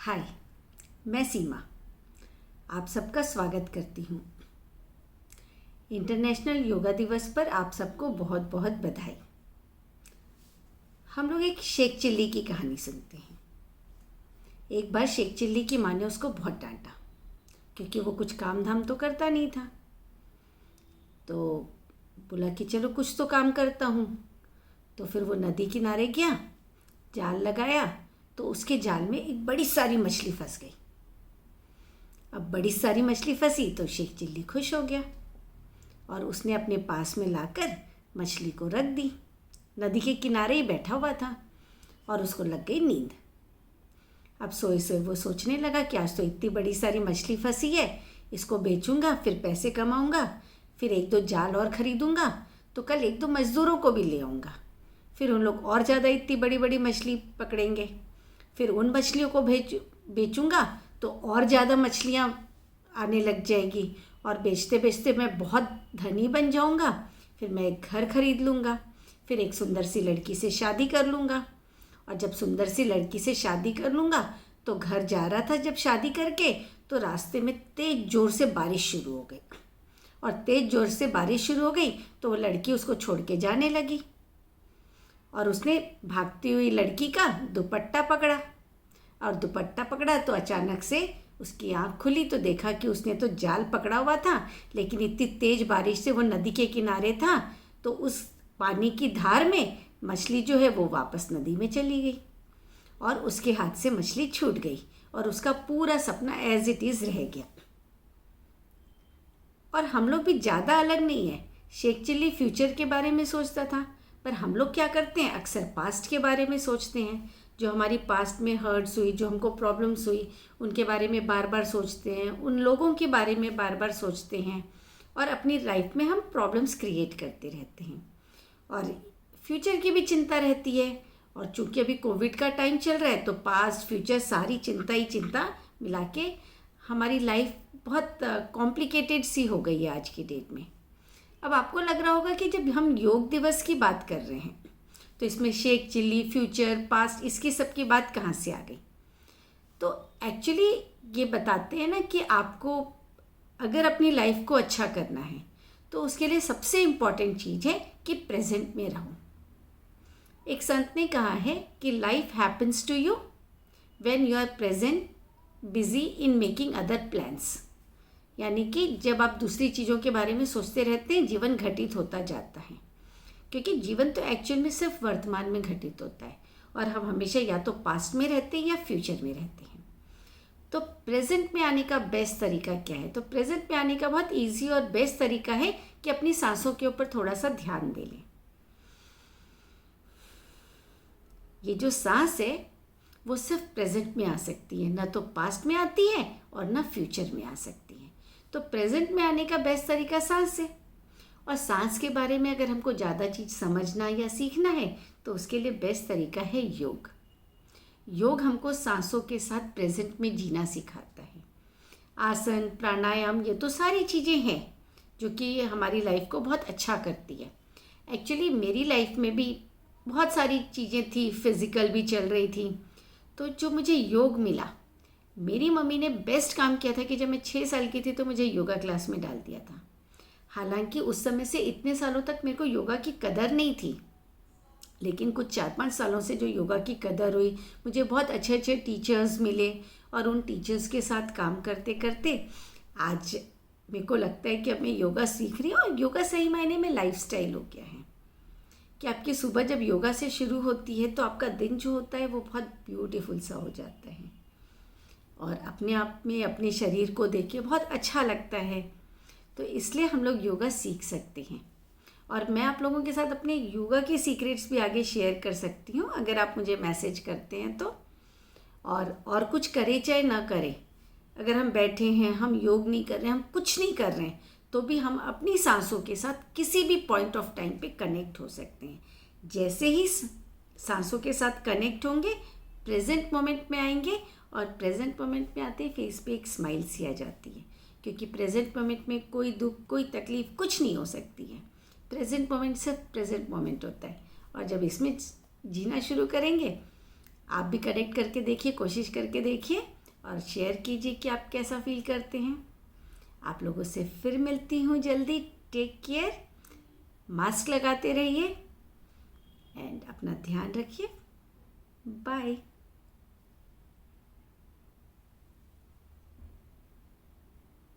हाय, मैं सीमा आप सबका स्वागत करती हूँ। इंटरनेशनल योगा दिवस पर आप सबको बहुत बहुत बधाई। हम लोग एक शेख चिल्ली की कहानी सुनते हैं। एक बार शेख चिल्ली की माँ ने उसको बहुत डांटा क्योंकि वो कुछ काम धाम तो करता नहीं था। तो बोला कि चलो कुछ तो काम करता हूँ। तो फिर वो नदी किनारे गया, जाल लगाया तो उसके जाल में एक बड़ी सारी मछली फंस गई। अब बड़ी सारी मछली फंसी तो शेख चिल्ली खुश हो गया और उसने अपने पास में लाकर मछली को रख दी। नदी के किनारे ही बैठा हुआ था और उसको लग गई नींद। अब सोए सोए वो सोचने लगा कि आज तो इतनी बड़ी सारी मछली फंसी है, इसको बेचूंगा, फिर पैसे कमाऊंगा, फिर एक दो जाल और ख़रीदूंगा, तो कल एक दो मज़दूरों को भी ले आऊँगा, फिर उन लोग और ज़्यादा इतनी बड़ी बड़ी मछली पकड़ेंगे, फिर उन मछलियों को बेचूंगा तो और ज़्यादा मछलियाँ आने लग जाएगी और बेचते बेचते मैं बहुत धनी बन जाऊंगा। फिर मैं एक घर खरीद लूँगा, फिर एक सुंदर सी लड़की से शादी कर लूँगा और जब सुंदर सी लड़की से शादी कर लूँगा तो घर जा रहा था जब शादी करके तो रास्ते में तेज़ ज़ोर से बारिश शुरू हो गई और तेज़ ज़ोर से बारिश शुरू हो गई तो वो लड़की उसको छोड़ के जाने लगी और उसने भागती हुई लड़की का दुपट्टा पकड़ा और दुपट्टा पकड़ा तो अचानक से उसकी आँख खुली तो देखा कि उसने तो जाल पकड़ा हुआ था, लेकिन इतनी तेज़ बारिश से वो नदी के किनारे था तो उस पानी की धार में मछली जो है वो वापस नदी में चली गई और उसके हाथ से मछली छूट गई और उसका पूरा सपना एज इट इज़ रह गया। और हम लोग भी ज़्यादा अलग नहीं है। शेख चिल्ली फ्यूचर के बारे में सोचता था, पर हम लोग क्या करते हैं, अक्सर पास्ट के बारे में सोचते हैं। जो हमारी पास्ट में हर्ट्स हुई, जो हमको प्रॉब्लम्स हुई, उनके बारे में बार बार सोचते हैं, उन लोगों के बारे में बार बार सोचते हैं और अपनी लाइफ में हम प्रॉब्लम्स क्रिएट करते रहते हैं और फ्यूचर की भी चिंता रहती है। और चूँकि अभी कोविड का टाइम चल रहा है तो पास्ट फ्यूचर सारी चिंता ही चिंता मिला के हमारी लाइफ बहुत कॉम्प्लिकेटेड सी हो गई है आज की डेट में। अब आपको लग रहा होगा कि जब हम योग दिवस की बात कर रहे हैं तो इसमें शेख चिल्ली, फ्यूचर, पास्ट, इसकी सब की बात कहाँ से आ गई। तो एक्चुअली ये बताते हैं ना कि आपको अगर अपनी लाइफ को अच्छा करना है तो उसके लिए सबसे इम्पॉर्टेंट चीज़ है कि प्रेजेंट में रहो। एक संत ने कहा है कि life happens to you when you are present busy in making other plans. यानी कि जब आप दूसरी चीज़ों के बारे में सोचते रहते हैं जीवन घटित होता जाता है, क्योंकि जीवन तो एक्चुअल में सिर्फ वर्तमान में घटित होता है और हम हमेशा या तो पास्ट में रहते हैं या फ्यूचर में रहते हैं। तो प्रेजेंट में आने का बेस्ट तरीका क्या है? तो प्रेजेंट में आने का बहुत इजी और बेस्ट तरीका है कि अपनी सांसों के ऊपर थोड़ा सा ध्यान दे लें। ये जो सांस है वो सिर्फ प्रेजेंट में आ सकती है, ना तो पास्ट में आती है और ना फ्यूचर में आ सकती है। तो प्रेजेंट में आने का बेस्ट तरीका सांस है। और सांस के बारे में अगर हमको ज़्यादा चीज़ समझना या सीखना है तो उसके लिए बेस्ट तरीका है योग। योग हमको सांसों के साथ प्रेजेंट में जीना सिखाता है। आसन, प्राणायाम, ये तो सारी चीज़ें हैं जो कि हमारी लाइफ को बहुत अच्छा करती है। एक्चुअली मेरी लाइफ में भी बहुत सारी चीज़ें थी, फिज़िकल भी चल रही थी, तो जो मुझे योग मिला, मेरी मम्मी ने बेस्ट काम किया था कि जब मैं 6 साल की थी तो मुझे योगा क्लास में डाल दिया था। हालांकि उस समय से इतने सालों तक मेरे को योगा की कदर नहीं थी, लेकिन कुछ 4-5 सालों से जो योगा की कदर हुई, मुझे बहुत अच्छे अच्छे टीचर्स मिले और उन टीचर्स के साथ काम करते करते आज मेरे को लगता है कि अब मैं योगा सीख रही हूँ और योगा सही मायने में लाइफस्टाइल हो गया है कि आपकी सुबह जब योगा से शुरू होती है तो आपका दिन जो होता है वो बहुत ब्यूटीफुल सा हो जाता है और अपने आप में अपने शरीर को देख के बहुत अच्छा लगता है। तो इसलिए हम लोग योगा सीख सकते हैं और मैं आप लोगों के साथ अपने योगा के सीक्रेट्स भी आगे शेयर कर सकती हूँ अगर आप मुझे मैसेज करते हैं तो। और कुछ करें चाहे ना करें, अगर हम बैठे हैं, हम योग नहीं कर रहे हैं, हम कुछ नहीं कर रहे हैं, तो भी हम अपनी सांसों के साथ किसी भी पॉइंट ऑफ टाइम पे कनेक्ट हो सकते हैं। जैसे ही सांसों के साथ कनेक्ट होंगे प्रेजेंट मोमेंट में आएंगे और प्रेजेंट मोमेंट में आते ही फेस पे एक स्माइल सी आ जाती है, क्योंकि प्रेजेंट मोमेंट में कोई दुख, कोई तकलीफ़ कुछ नहीं हो सकती है। प्रेजेंट मोमेंट सिर्फ प्रेजेंट मोमेंट होता है और जब इसमें जीना शुरू करेंगे आप भी कनेक्ट करके देखिए, कोशिश करके देखिए और शेयर कीजिए कि आप कैसा फील करते हैं। आप लोगों से फिर मिलती हूँ जल्दी। टेक केयर, मास्क लगाते रहिए एंड अपना ध्यान रखिए। बाय।